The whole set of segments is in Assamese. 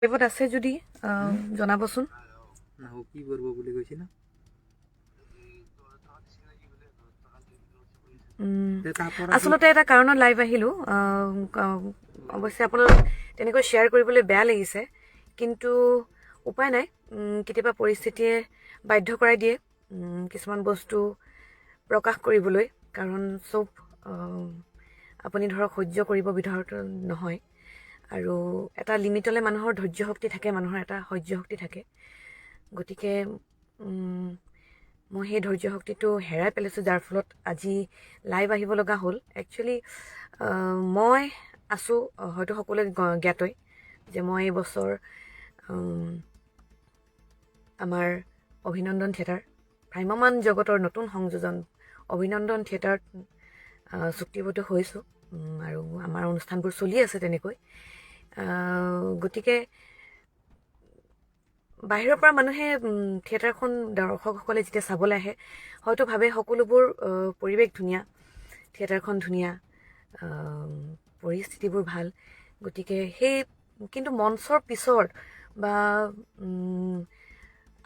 লাইভত আছে যদি জনাবচোন। কি কৰিব বুলি কৈছিলা? আচলতে এটা কাৰণত লাইভ আহিলোঁ। অৱশ্যে আপোনালোক তেনেকৈ শ্বেয়াৰ কৰিবলৈ বেয়া লাগিছে, কিন্তু উপায় নাই। কেতিয়াবা পৰিস্থিতিয়ে বাধ্য কৰাই দিয়ে কিছুমান বস্তু প্ৰকাশ কৰিবলৈ, কাৰণ চব আপুনি ধৰক সহ্য কৰিব বিধৰত নহয়। আৰু এটা লিমিটলৈ মানুহৰ ধৈৰ্য শক্তি থাকে, মানুহৰ এটা সহ্য শক্তি থাকে। গতিকে মই সেই ধৈৰ্য শক্তিটো হেৰাই পেলাইছোঁ, যাৰ ফলত আজি লাইভ আহিব লগা হ'ল। একচুৱেলি মই আছোঁ, হয়তো সকলোৱে জ্ঞাতই যে মই এই বছৰ আমাৰ অভিনন্দন থিয়েটাৰ, ভ্ৰাম্যমান জগতৰ নতুন সংযোজন অভিনন্দন থিয়েটাৰত চুক্তিবদ্ধ হৈছোঁ, আৰু আমাৰ অনুষ্ঠানবোৰ চলি আছে তেনেকৈ। গতিকে বাহিৰৰ পৰা মানুহে থিয়েটাৰখন দৰ্শকসকলে যেতিয়া চাবলৈ আহে, হয়তো ভাবে সকলোবোৰ পৰিৱেশ ধুনীয়া, থিয়েটাৰখন ধুনীয়া, পৰিস্থিতিবোৰ ভাল। গতিকে কিন্তু মঞ্চৰ পিছৰ বা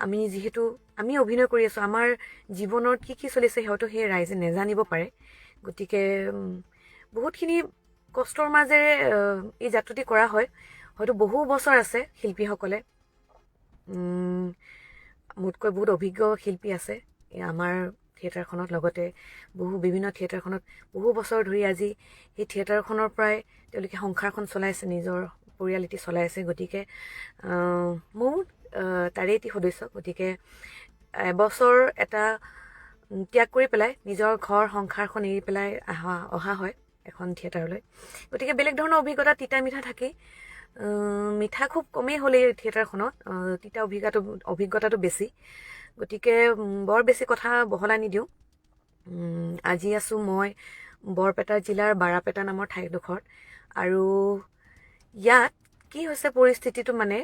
আমি অভিনয় কৰি আছোঁ, আমাৰ জীৱনত কি কি চলিছে হয়তো সেই ৰাইজে নেজানিব পাৰে। গতিকে বহুতখিনি কষ্টৰ মাজেৰে এই যাত্ৰাটি কৰা হয়। হয়তো বহু বছৰ আছে শিল্পীসকলে, মোতকৈ বহুত অভিজ্ঞ শিল্পী আছে আমাৰ থিয়েটাৰখনত, লগতে বিভিন্ন থিয়েটাৰখনত বহু বছৰ ধৰি আজি সেই থিয়েটাৰখনৰ পৰাই তেওঁলোকে সংসাৰখন চলাইছে, নিজৰ পৰিয়ালিটি চলাই আছে। গতিকে মোৰ তাৰে এটি সদস্য। গতিকে এবছৰ এটা ত্যাগ কৰি পেলাই নিজৰ ঘৰ সংসাৰখন এৰি পেলাই অহা হয় এখন থিয়েটাৰলৈ। গতিকে বেলেগ ধৰণৰ অভিজ্ঞতা, তিতা মিঠা থাকেই। মিঠা খুব কমেই হ'ল এই থিয়েটাৰখনত, তিতা অভিজ্ঞতাটো বেছি। গতিকে বৰ বেছি কথা বহলাই নিদিওঁ। আজি আছোঁ মই বৰপেটা জিলাৰ বাৰাপেটা নামৰ ঠাইডোখৰত, আৰু ইয়াত কি হৈছে পৰিস্থিতিটো মানে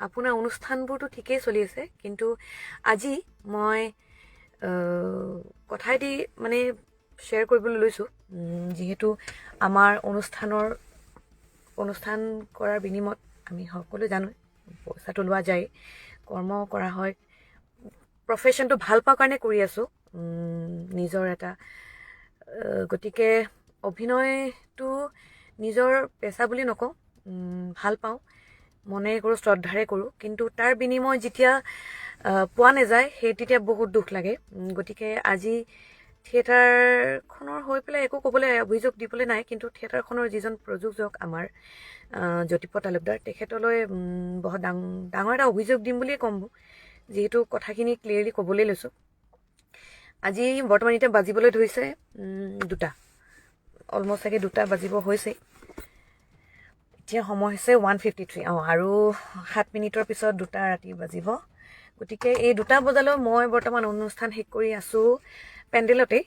আপোনাৰ অনুষ্ঠানবোৰতো ঠিকেই চলি আছে, কিন্তু আজি মই কথা এটি মানে শ্বেয়াৰ কৰিবলৈ লৈছোঁ। যিহেতু আমাৰ অনুষ্ঠান কৰাৰ বিনিময়ত আমি সকলোৱে জানো পইচাটো লোৱা যায়, কৰ্ম কৰা হয়, প্ৰফেশ্যনটো ভাল পোৱাৰ কাৰণে কৰি আছোঁ, নিজৰ এটা। গতিকে অভিনয়টো নিজৰ পেচা বুলি নকওঁ, ভাল পাওঁ, মনেৰে কৰোঁ, শ্ৰদ্ধাৰে কৰোঁ, কিন্তু তাৰ বিনিময় যেতিয়া পোৱা নাযায় তেতিয়া বহুত দুখ লাগে। গতিকে আজি থিয়েটাৰখনৰ হৈ পেলাই একো ক'বলৈ, অভিযোগ দিবলৈ নাই, কিন্তু থিয়েটাৰখনৰ যিজন প্ৰযোজক আমাৰ জ্যোতিপ্ৰসাদ তালুকদাৰ, তেখেতলৈ বহুত ডাঙৰ এটা অভিযোগ দিম বুলিয়ে ক'ম, যিহেতু কথাখিনি ক্লিয়াৰলি ক'বলৈ লৈছোঁ। আজি বৰ্তমান এতিয়া বাজিবলৈ ধৰিছে 2টা, অলমষ্ট চাগে 2টা বাজিব হৈছেই। এতিয়া সময় হৈছে 1:53, আৰু 7 মিনিটৰ পিছত 2টা ৰাতি বাজিব। গতিকে এই 2টা বজালৈ মই বৰ্তমান অনুষ্ঠান শেষ কৰি আছোঁ পেণ্ডেলতেই।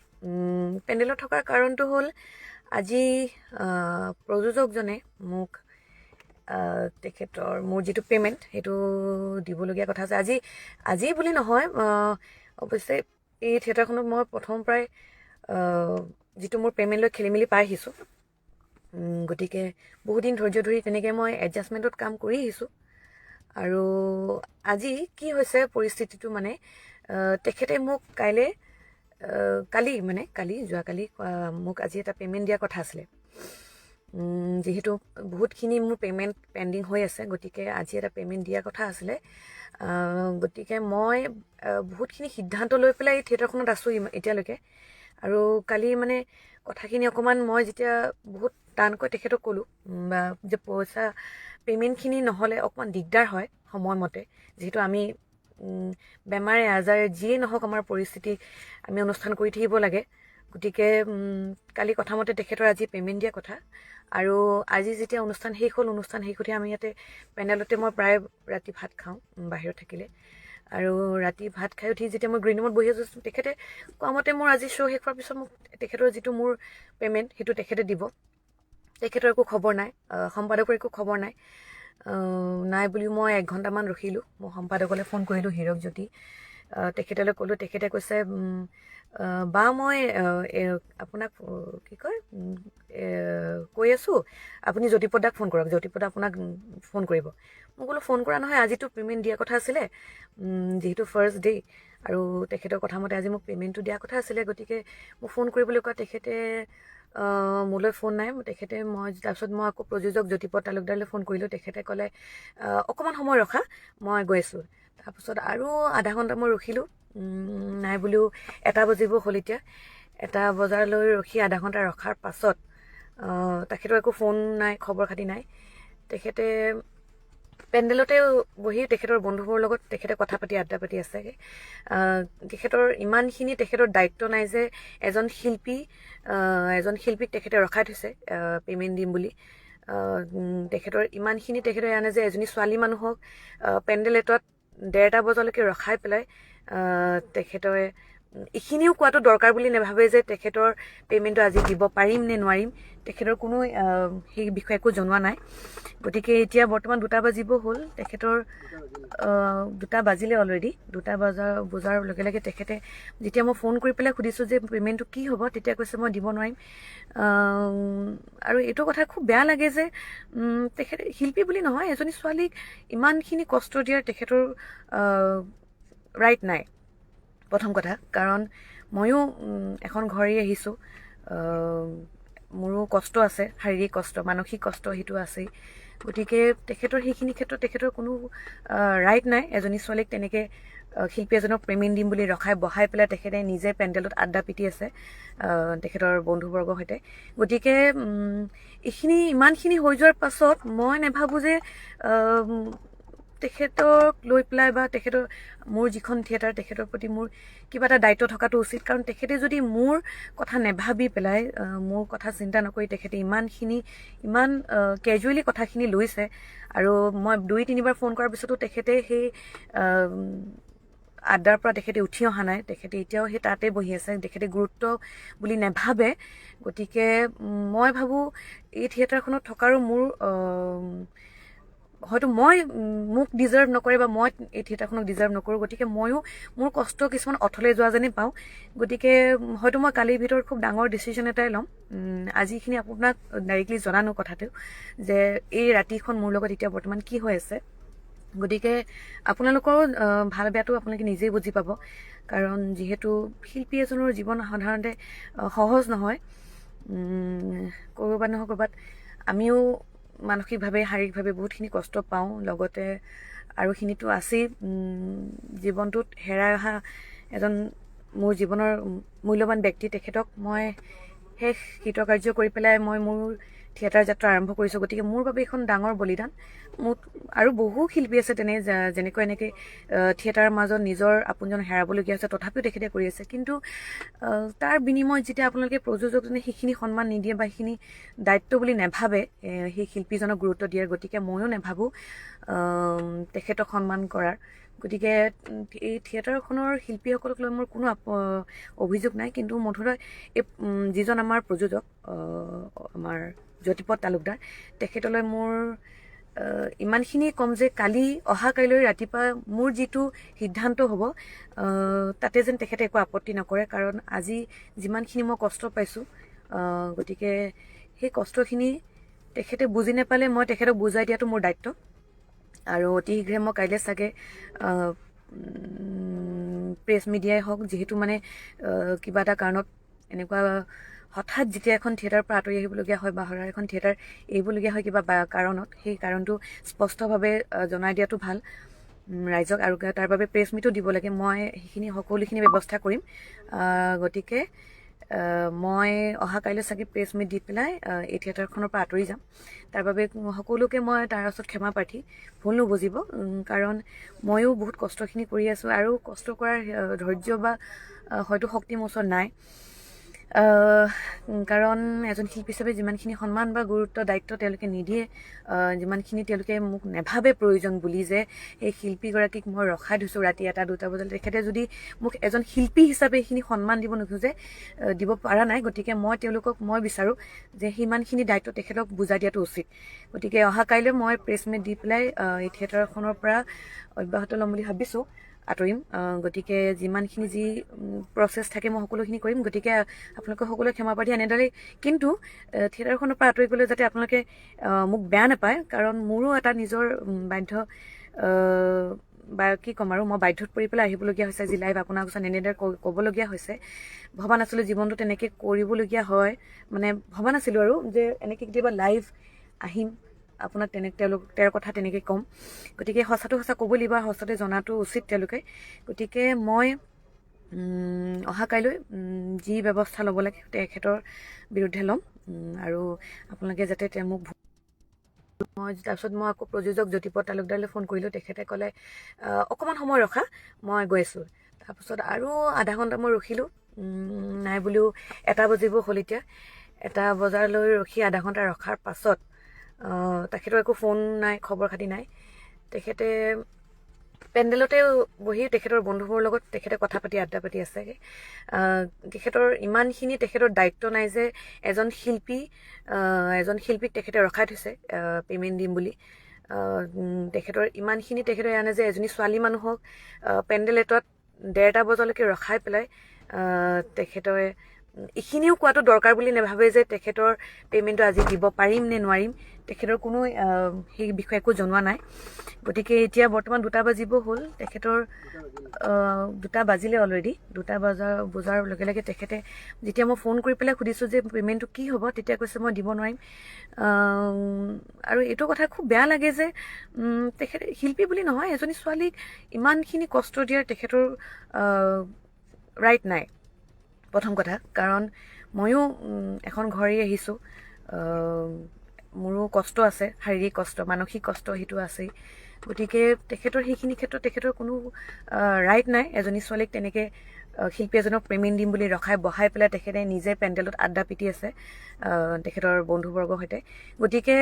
পেণ্ডেলত থকাৰ কাৰণটো হ'ল আজি প্ৰযোজকজনে মোক তেখেতৰ মোৰ যিটো পে'মেণ্ট সেইটো দিবলগীয়া কথা আছে। আজি বুলি নহয়, অৱশ্যে এই থিয়েটাৰখনত মই প্ৰথম প্ৰায় যিটো মোৰ পে'মেণ্ট লৈ খেলি মেলি পাই আহিছোঁ। গতিকে বহুদিন ধৈৰ্য ধৰি তেনেকৈ মই এডজাষ্টমেণ্টত কাম কৰি আহিছোঁ। আৰু আজি কি হৈছে পৰিস্থিতিটো মানে, তেখেতে মোক যোৱাকালি মোক আজি এটা পে'মেণ্ট দিয়াৰ কথা আছিলে। যিহেতু বহুতখিনি মোৰ পে'মেণ্ট পেণ্ডিং হৈ আছে, গতিকে আজি এটা পে'মেণ্ট দিয়াৰ কথা আছিলে। গতিকে মই বহুতখিনি সিদ্ধান্ত লৈ পেলাই এই থিয়েটাৰখনত আছোঁ এতিয়ালৈকে। আৰু কালি মানে কথাখিনি অকণমান মই যেতিয়া বহুত টানকৈ তেখেতক ক'লোঁ, যে পইচা পে'মেণ্টখিনি নহ'লে অকণমান দিগদাৰ হয় সময়মতে, যিহেতু আমি বেমাৰে আজাৰে যিয়েই নহওক আমাৰ পৰিস্থিতি আমি অনুষ্ঠান কৰি থাকিব লাগে। গতিকে কালি কথামতে তেখেতৰ আজি পে'মেণ্ট দিয়া কথা। আৰু আজি যেতিয়া অনুষ্ঠান শেষ হ'ল, অনুষ্ঠান শেষ উঠি আমি ইয়াতে পেণ্ডেলতে মই প্ৰায় ৰাতি ভাত খাওঁ বাহিৰত থাকিলে। আৰু ৰাতি ভাত খাই উঠি যেতিয়া মই গ্ৰীণ ৰুমত বহি আছোঁ, তেখেতে কোৱা মতে মোৰ আজি শ্ব' শেষ হোৱাৰ পিছত মোক তেখেতৰ যিটো মোৰ পে'মেণ্ট সেইটো তেখেতে দিব। তেখেতৰ একো খবৰ নাই, সম্পাদকৰ একো খবৰ নাই বুলিও মই 1 ঘণ্টামান ৰখিলোঁ। মই সম্পাদকলৈ ফোন কৰিলোঁ, হীৰক জ্যোতি তেখেতলৈ ক'লোঁ, তেখেতে কৈছে বা মই আপোনাক কি কয় কৈ আছোঁ, আপুনি জ্যোতিপ্ৰদ দাক ফোন কৰক, জ্যোতিপ্ৰদা আপোনাক ফোন কৰিব। মই ক'লোঁ ফোন কৰা নহয়, আজিতো পে'মেণ্ট দিয়াৰ কথা আছিলে, যিহেতু ফাৰ্ষ্ট ডে' আৰু তেখেতৰ কথা মতে আজি মোক পে'মেণ্টটো দিয়াৰ কথা আছিলে, গতিকে মোক ফোন কৰিবলৈ কোৱা তেখেতে মোলৈ ফোন নাই। তাৰপিছত মই আকৌ প্ৰযোজক জ্যোতিপ্ৰদ তালুকদাৰলৈ ফোন কৰিলোঁ। তেখেতে ক'লে অকণমান সময় ৰখা, মই গৈ আছোঁ। তাৰপিছত আৰু আধা ঘণ্টা মই ৰখিলোঁ, নাই বুলিও 1 বাজিব হ'ল। এতিয়া 1 বজালৈ ৰখি আধা ঘণ্টা ৰখাৰ পাছত তেখেতৰ একো ফোন নাই, খবৰ খাতি নাই। তেখেতে পেণ্ডেলতে বহি তেখেতৰ বন্ধুবোৰৰ লগত তেখেতে কথা পাতি আড্ডা পাতি আছেগৈ। তেখেতৰ ইমানখিনি তেখেতৰ দায়িত্ব নাই যে এজন শিল্পীক তেখেতে ৰখাই থৈছে পে'মেণ্ট দিম বুলি। তেখেতৰ ইমানখিনি তেখেতে এয়া নাই যে এজনী ছোৱালী মানুহক পেণ্ডেল এটাত 1:30 বজালৈকে ৰখাই পেলাই তেখেতে এইখিনিও কোৱাটো দৰকাৰ বুলি নাভাবে যে তেখেতৰ পে'মেণ্টটো আজি দিব পাৰিম নে নোৱাৰিম। তেখেতৰ কোনো সেই বিষয়ে একো জনোৱা নাই। গতিকে এতিয়া বৰ্তমান 2টা বাজিব হ'ল, তেখেতৰ 2টা বাজিলে অলৰেডি। 2টা বজাৰ লগে লগে তেখেতে যেতিয়া মই ফোন কৰি পেলাই সুধিছোঁ যে পে'মেণ্টটো কি হ'ব, তেতিয়া কৈছে মই দিব নোৱাৰিম। আৰু এইটো কথা খুব বেয়া লাগে যে তেখেতে শিল্পী বুলি নহয়, এজনী ছোৱালীক ইমানখিনি কষ্ট দিয়াৰ তেখেতৰ ৰাইট নাই, প্ৰথম কথা। কাৰণ ময়ো এখন ঘৰ এৰি আহিছোঁ, মোৰো কষ্ট আছে, শাৰীৰিক কষ্ট, মানসিক কষ্ট সেইটো আছেই। গতিকে তেখেতৰ সেইখিনি ক্ষেত্ৰত তেখেতৰ কোনো ৰাইট নাই। এজনী ছোৱালীক তেনেকৈ শিল্পী এজনক পে'মেণ্ট দিম বুলি ৰখাই বহাই পেলাই তেখেতে নিজে পেণ্ডেলত আড্ডা পিটি আছে তেখেতৰ বন্ধুবৰ্গৰ সৈতে। গতিকে ইমানখিনি হৈ যোৱাৰ পাছত মই নাভাবোঁ যে তেখেতক লৈ পেলাই বা মোৰ যিখন থিয়েটাৰ তেখেতৰ প্ৰতি মোৰ কিবা এটা দায়িত্ব থকাটো উচিত। কাৰণ তেখেতে যদি মোৰ কথা নাভাবি পেলাই, মোৰ কথা চিন্তা নকৰি তেখেতে ইমান কেজুৱেলি কথাখিনি লৈছে, আৰু মই 2-3 বাৰ ফোন কৰাৰ পিছতো তেখেতে সেই আড্ডাৰ পৰা তেখেতে উঠি অহা নাই। তেখেতে এতিয়াও সেই তাতে বহি আছে, তেখেতে গুৰুত্ব বুলি নাভাবে। গতিকে মই ভাবোঁ এই থিয়েটাৰখনত থকাৰো মোৰ হয়তো মোক ডিজাৰ্ভ নকৰে বা মই এই থিয়েটাৰখনক ডিজাৰ্ভ নকৰোঁ। গতিকে ময়ো মোৰ কষ্ট কিছুমান অথলে যোৱা যেনেই পাওঁ। গতিকে হয়তো মই কালিৰ ভিতৰত খুব ডাঙৰ ডিচিশ্যন এটাই ল'ম। আজিখিনি আপোনাক ডাইৰেক্টলি জনানো কথাটো যে এই ৰাতিখন মোৰ লগত এতিয়া বৰ্তমান কি হৈ আছে। গতিকে আপোনালোকৰো ভাল বেয়াটো আপোনালোকে নিজেই বুজি পাব। কাৰণ যিহেতু শিল্পী এজনৰ জীৱন সাধাৰণতে সহজ নহয়। ক'ৰবাত নহয় ক'ৰবাত আমিও মানসিকভাৱে শাৰীৰিকভাৱে বহুতখিনি কষ্ট পাওঁ, লগতে আৰুখিনিতো আছেই। জীৱনটোত হেৰাই অহা এজন মোৰ জীৱনৰ মূল্যৱান ব্যক্তি, তেখেতক মই শেষ কৃতকাৰ্য কৰি পেলাই মই মোৰ থিয়েটাৰ যাত্ৰা আৰম্ভ কৰিছোঁ। গতিকে মোৰ বাবে এখন ডাঙৰ বলিদান। মোক আৰু বহু শিল্পী আছে যেনেকৈ এনেকৈ থিয়েটাৰৰ মাজত নিজৰ আপোনজন হেৰাবলগীয়া হৈছে, তথাপিও তেখেতে কৰি আছে। কিন্তু তাৰ বিনিময়ত যেতিয়া আপোনালোকে প্ৰযোজকজনে সেইখিনি সন্মান নিদিয়ে বা সেইখিনি দায়িত্ব বুলি নাভাবে সেই শিল্পীজনক গুৰুত্ব দিয়াৰ, গতিকে ময়ো নাভাবোঁ তেখেতক সন্মান কৰাৰ। গতিকে এই থিয়েটাৰখনৰ শিল্পীসকলক লৈ মোৰ কোনো অভিযোগ নাই। কিন্তু মুঠতে যিজন আমাৰ প্ৰযোজক আমাৰ জ্যোতিপ্ৰদ তালুকদাৰ, তেখেতলৈ মোৰ ইমানখিনি ক'ম যে অহা কাইলৈ ৰাতিপুৱা মোৰ যিটো সিদ্ধান্ত হ'ব তাতে যেন তেখেতে একো আপত্তি নকৰে। কাৰণ আজি যিমানখিনি মই কষ্ট পাইছোঁ, গতিকে সেই কষ্টখিনি তেখেতে বুজি নাপালে মই তেখেতক বুজাই দিয়াটো মোৰ দায়িত্ব। আৰু অতি শীঘ্ৰে মই কাইলৈ চাগে প্ৰেছ মিডিয়াই হওক, যিহেতু মানে কিবা এটা কাৰণত এনেকুৱা হঠাৎ যেতিয়া এখন থিয়েটাৰৰ পৰা আঁতৰি আহিবলগীয়া হয় বা হঠাৎ এখন থিয়েটাৰ এৰিবলগীয়া হয় কিবা কাৰণত, সেই কাৰণটো স্পষ্টভাৱে জনাই দিয়াটো ভাল ৰাইজক। আৰু তাৰ বাবে প্ৰেছ মিটো দিব লাগে। মই সেইখিনি সকলোখিনি ব্যৱস্থা কৰিম। গতিকে মই অহা কাইলৈ চাগে প্ৰেছ মিট দি পেলাই এই থিয়েটাৰখনৰ পৰা আঁতৰি যাম। তাৰ বাবে সকলোকে মই তাৰ ওচৰত ক্ষমা প্ৰাৰ্থী, ভুল নুবুজিব। কাৰণ ময়ো বহুত কষ্টখিনি কৰি আছোঁ, আৰু কষ্ট কৰাৰ ধৈৰ্য বা হয়তো শক্তি মোৰ ওচৰত নাই। কাৰণ এজন শিল্পী হিচাপে যিমানখিনি সন্মান বা গুৰুত্ব দায়িত্ব তেওঁলোকে নিদিয়ে, যিমানখিনি তেওঁলোকে মোক নাভাবে প্ৰয়োজন বুলি যে সেই শিল্পীগৰাকীক মই ৰখাই থৈছোঁ ৰাতি 1-2 বজালৈ, তেখেতে যদি মোক এজন শিল্পী হিচাপে সেইখিনি সন্মান দিব নোখোজে, দিব পৰা নাই। গতিকে মই বিচাৰোঁ যে সিমানখিনি দায়িত্ব তেখেতক বুজাই দিয়াটো উচিত। গতিকে অহা কাইলৈ মই প্ৰেছ মিট দি পেলাই এই থিয়েটাৰখনৰ পৰা অব্যাহত ল'ম বুলি ভাবিছোঁ। আঁতৰিম। গতিকে যিমানখিনি যি প্ৰচেছ থাকে মই সকলোখিনি কৰিম। গতিকে আপোনালোকে সকলোৱে ক্ষমা প্ৰাৰ্থী এনেদৰেই। কিন্তু থিয়েটাৰখনৰ পৰা আঁতৰি গ'লে যাতে আপোনালোকে মোক বেয়া নাপায়, কাৰণ মোৰো এটা নিজৰ বাধ্য বা কি ক'ম আৰু, মই বাধ্যত পৰি পেলাই আহিবলগীয়া হৈছে আজি লাইভ আপোনাৰ ওচৰত এনেদৰে ক'বলগীয়া হৈছে। ভবা নাছিলোঁ জীৱনটো তেনেকৈ কৰিবলগীয়া হয়, মানে ভবা নাছিলোঁ আৰু যে এনেকৈ কেতিয়াবা লাইভ আহিম, আপোনাক তেওঁৰ কথা তেনেকৈ ক'ম। গতিকে সঁচাটো সঁচা ক'ব লাগিব, সঁচাতে জনাটো উচিত তেওঁলোকে। গতিকে মই অহা কাইলৈ যি ব্যৱস্থা ল'ব লাগে তেখেতৰ বিৰুদ্ধে ল'ম। আৰু আপোনালোকে যাতে মোক তাৰপিছত মই আকৌ প্ৰযোজক জ্যোতিপ্ৰদ তালুকদাৰলৈ ফোন কৰিলোঁ। তেখেতে ক'লে অকণমান সময় ৰখা, মই গৈ আছোঁ। তাৰপিছত আৰু আধা ঘণ্টা মই ৰখিলোঁ, নাই বুলিও 1 বাজিব হ'ল। এতিয়া 1 বজালৈ ৰখি আধা ঘণ্টা ৰখাৰ পাছত তেখেতৰ একো ফোন নাই, খবৰ খাতি নাই। তেখেতে পেণ্ডেলতে বহি তেখেতৰ বন্ধুবোৰৰ লগত তেখেতে কথা পাতি আড্ডা পাতি আছে। তেখেতৰ ইমানখিনি তেখেতৰ দায়িত্ব নাই যে এজন শিল্পীক তেখেতে ৰখাই থৈছে পে'মেণ্ট দিম বুলি। তেখেতৰ ইমানখিনি তেখেতে এয়া নাই যে এজনী ছোৱালী মানুহক পেণ্ডেল এটাত 1:30 বজালৈকে ৰখাই পেলাই তেখেতে এইখিনিও কোৱাটো দৰকাৰ বুলি নাভাবে যে তেখেতৰ পে'মেণ্টটো আজি দিব পাৰিম নে নোৱাৰিম। তেখেতৰ কোনো সেই বিষয়ে একো জনোৱা নাই। গতিকে এতিয়া বৰ্তমান 2টা বাজিব হ'ল। তেখেতৰ 2টা বাজিলে অলৰেডি। 2টা বজাৰ লগে লগে তেখেতে যেতিয়া মই ফোন কৰি পেলাই সুধিছোঁ যে পে'মেণ্টটো কি হ'ব, তেতিয়া কৈছে মই দিব নোৱাৰিম। আৰু এইটো কথা খুব বেয়া লাগে যে তেখেতে শিল্পী বুলি নহয়, এজনী ছোৱালীক ইমানখিনি কষ্ট দিয়াৰ তেখেতৰ ৰাইট নাই, প্ৰথম কথা। কাৰণ ময়ো এখন ঘৰ এৰি আহিছোঁ, মোৰো কষ্ট আছে, শাৰীৰিক কষ্ট, মানসিক কষ্ট সেইটো আছেই। গতিকে তেখেতৰ সেইখিনি ক্ষেত্ৰত তেখেতৰ কোনো ৰাইট নাই। এজনী ছোৱালীক তেনেকৈ শিল্পী এজনক পে'মেণ্ট দিম বুলি বহাই পেলাই তেখেতে নিজে পেণ্ডেলত আড্ডা পিটি আছে তেখেতৰ বন্ধুবৰ্গৰ সৈতে। গতিকে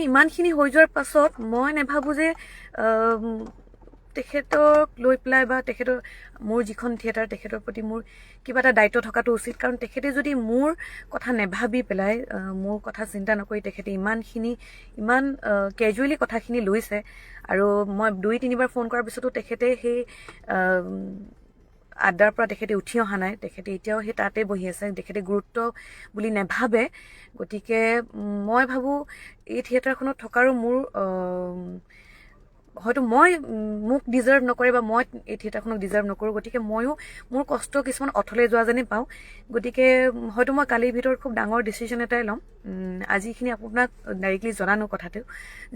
ইমানখিনি হৈ যোৱাৰ পাছত মই নাভাবোঁ যে তেখেতক লৈ পেলাই বা মোৰ যিখন থিয়েটাৰ তেখেতৰ প্ৰতি মোৰ কিবা এটা দায়িত্ব থকাটো উচিত। কাৰণ তেখেতে যদি মোৰ কথা নাভাবি পেলাই, মোৰ কথা চিন্তা নকৰি তেখেতে ইমান কেজুৱেলি কথাখিনি লৈছে, আৰু মই 2-3বাৰ ফোন কৰাৰ পিছতো তেখেতে সেই আড্ডাৰ পৰা তেখেতে উঠি অহা নাই। তেখেতে এতিয়াও সেই তাতে বহি আছে, তেখেতে গুৰুত্ব বুলি নাভাবে। গতিকে মই ভাবোঁ এই থিয়েটাৰখনত থকাৰো মোৰ হয়তো মোক ডিজাৰ্ভ নকৰে বা মই এই থিয়েটাৰখনক ডিজাৰ্ভ নকৰোঁ। গতিকে ময়ো মোৰ কষ্ট কিছুমান অথলে যোৱা যেনেই পাওঁ। গতিকে হয়তো মই কালিৰ ভিতৰত খুব ডাঙৰ ডিচিশ্যন এটাই ল'ম। আজিখিনি আপোনাক ডাইৰেক্টলি জনানো কথাটো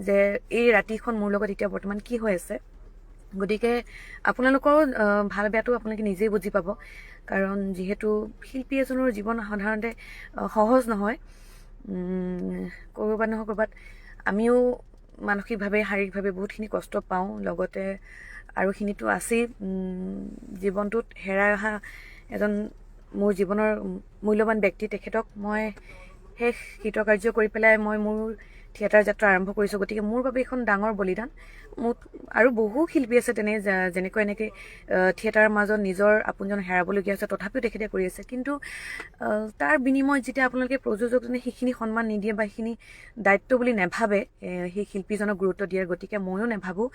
যে এই ৰাতিখন মোৰ লগত এতিয়া বৰ্তমান কি হৈ আছে। গতিকে আপোনালোকৰো ভাল বেয়াটো আপোনালোকে নিজেই বুজি পাব। কাৰণ যিহেতু শিল্পী এজনৰ জীৱন সাধাৰণতে সহজ নহয়। ক'ৰবাত নহয় ক'ৰবাত আমিও মানসিকভাৱে শাৰীৰিকভাৱে বহুতখিনি কষ্ট পাওঁ, লগতে আৰুখিনিতো আছেই। জীৱনটোত হেৰাই অহা এজন মোৰ জীৱনৰ মূল্যৱান ব্যক্তি, তেখেতক মই শেষ কৃতকাৰ্য কৰি পেলাই মই মোৰ থিয়েটাৰ যাত্ৰা আৰম্ভ কৰিছোঁ। গতিকে মোৰ বাবে এখন ডাঙৰ বলিদান। মোক আৰু বহু শিল্পী আছে যেনেকৈ এনেকৈ থিয়েটাৰৰ মাজত নিজৰ আপোনজন হেৰাবলগীয়া হৈছে, তথাপিও তেখেতে কৰি আছে। কিন্তু তাৰ বিনিময়ত যেতিয়া আপোনালোকে প্ৰযোজকজনে সেইখিনি সন্মান নিদিয়ে বা সেইখিনি দায়িত্ব বুলি নাভাবে সেই শিল্পীজনক গুৰুত্ব দিয়াৰ, গতিকে ময়ো নাভাবোঁ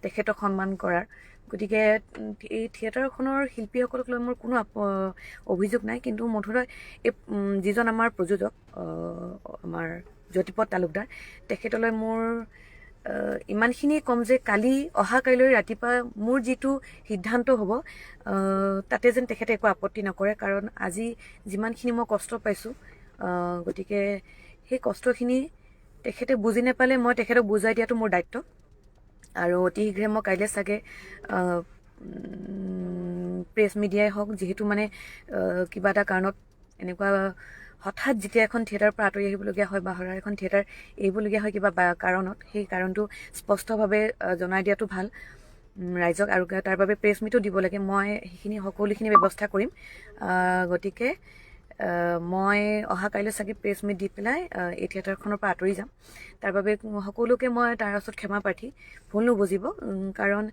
তেখেতক সন্মান কৰাৰ। গতিকে এই থিয়েটাৰখনৰ শিল্পীসকলক লৈ মোৰ কোনো অভিযোগ নাই। কিন্তু মুঠতে এই যিজন আমাৰ প্ৰযোজক আমাৰ জ্যোতিপ্ৰদ তালুকদাৰ, তেখেতলৈ মোৰ ইমানখিনি ক'ম যে অহা কাইলৈ ৰাতিপুৱা মোৰ যিটো সিদ্ধান্ত হ'ব তাতে যেন তেখেতে একো আপত্তি নকৰে। কাৰণ আজি যিমানখিনি মই কষ্ট পাইছোঁ, গতিকে সেই কষ্টখিনি তেখেতে বুজি নাপালে মই তেখেতক বুজাই দিয়াটো মোৰ দায়িত্ব। আৰু অতি শীঘ্ৰে মই কাইলৈ চাগে প্ৰেছ মিডিয়াই হওক, যিহেতু মানে কিবা এটা কাৰণত এনেকুৱা হঠাৎ যেতিয়া এখন থিয়েটাৰৰ পৰা আঁতৰি আহিবলগীয়া হয় বা এখন থিয়েটাৰ এৰিবলগীয়া হয় কিবা কাৰণত, সেই কাৰণটো স্পষ্টভাৱে জনাই দিয়াটো ভাল ৰাইজক। আৰু তাৰ বাবে প্ৰেছ মিটো দিব লাগে। মই সকলোখিনি ব্যৱস্থা কৰিম। গতিকে মই অহা কাইলৈ চাগে প্ৰেছ মিট দি পেলাই এই থিয়েটাৰখনৰ পৰা আঁতৰি যাম। তাৰ বাবে সকলোকে মই তাৰ ওচৰত ক্ষমা প্ৰাৰ্থী, ভুল নুবুজিব। কাৰণ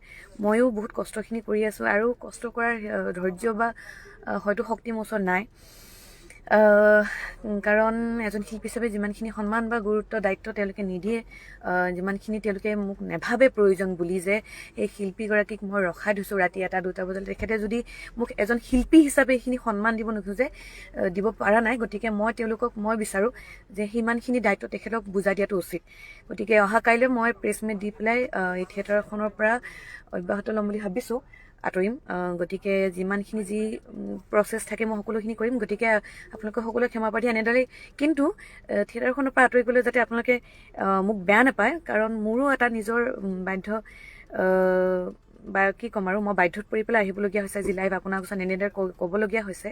ময়ো বহুত কষ্টখিনি কৰি আছোঁ, আৰু কষ্ট কৰাৰ ধৈৰ্য বা হয়তো শক্তি মোৰ ওচৰত নাই। কাৰণ এজন শিল্পী হিচাপে যিমানখিনি সন্মান বা গুৰুত্ব দায়িত্ব তেওঁলোকে নিদিয়ে, যিমানখিনি তেওঁলোকে মোক নেভাবে প্ৰয়োজন বুলি যে এই শিল্পীগৰাকীক মই ৰখাই থৈছোঁ ৰাতি 1-2 বজাত, তেখেতে যদি মোক এজন শিল্পী হিচাপে এইখিনি সন্মান দিব নোখোজে, দিব পৰা নাই, গতিকে মই বিচাৰোঁ যে সিমানখিনি দায়িত্ব তেখেতক বুজাই দিয়াটো উচিত। গতিকে অহা কাইলৈ মই প্ৰেছ মিট দি পেলাই এই থিয়েটাৰখনৰ পৰা অব্যাহত ল'ম বুলি ভাবিছোঁ, আঁতৰিম। গতিকে যিমানখিনি যি প্ৰচেছ থাকে মই সকলোখিনি কৰিম। গতিকে আপোনালোকে সকলোৱে ক্ষমা প্ৰাৰ্থী এনেদৰেই, কিন্তু থিয়েটাৰখনৰ পৰা আঁতৰি গ'লে যাতে আপোনালোকে মোক বেয়া নাপায়, কাৰণ মোৰো এটা নিজৰ বাধ্য বা কি ক'ম আৰু, মই বাধ্যত পৰি পেলাই আহিবলগীয়া হৈছে আজি লাইভ আপোনাৰ ওচৰত এনেদৰে ক'বলগীয়া হৈছে।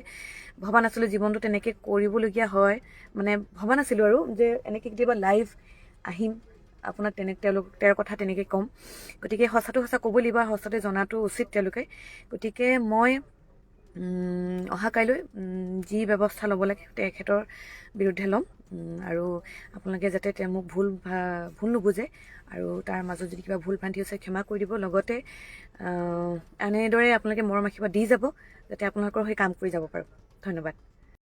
ভবা নাছিলোঁ জীৱনটো তেনেকৈ কৰিবলগীয়া হয়, মানে ভবা নাছিলোঁ আৰু যে এনেকৈ কেতিয়াবা লাইভ আহিম, আপোনাক তেওঁৰ কথা তেনেকৈ ক'ম। গতিকে সঁচাটো সঁচা ক'ব লাগিব, সঁচাতে জনাটো উচিত তেওঁলোকে। গতিকে মই অহা কাইলৈ যি ব্যৱস্থা ল'ব লাগে তেখেতৰ বিৰুদ্ধে ল'ম, আৰু আপোনালোকে যাতে মোক ভুল নুবুজে, আৰু তাৰ মাজত যদি কিবা ভুল ভ্ৰান্তি হৈছে ক্ষমা কৰি দিব। লগতে এনেদৰে আপোনালোকে মৰম আশীৰ্বাদ দি যাব যাতে আপোনালোকৰ হৈ কাম কৰি যাব পাৰোঁ। ধন্যবাদ।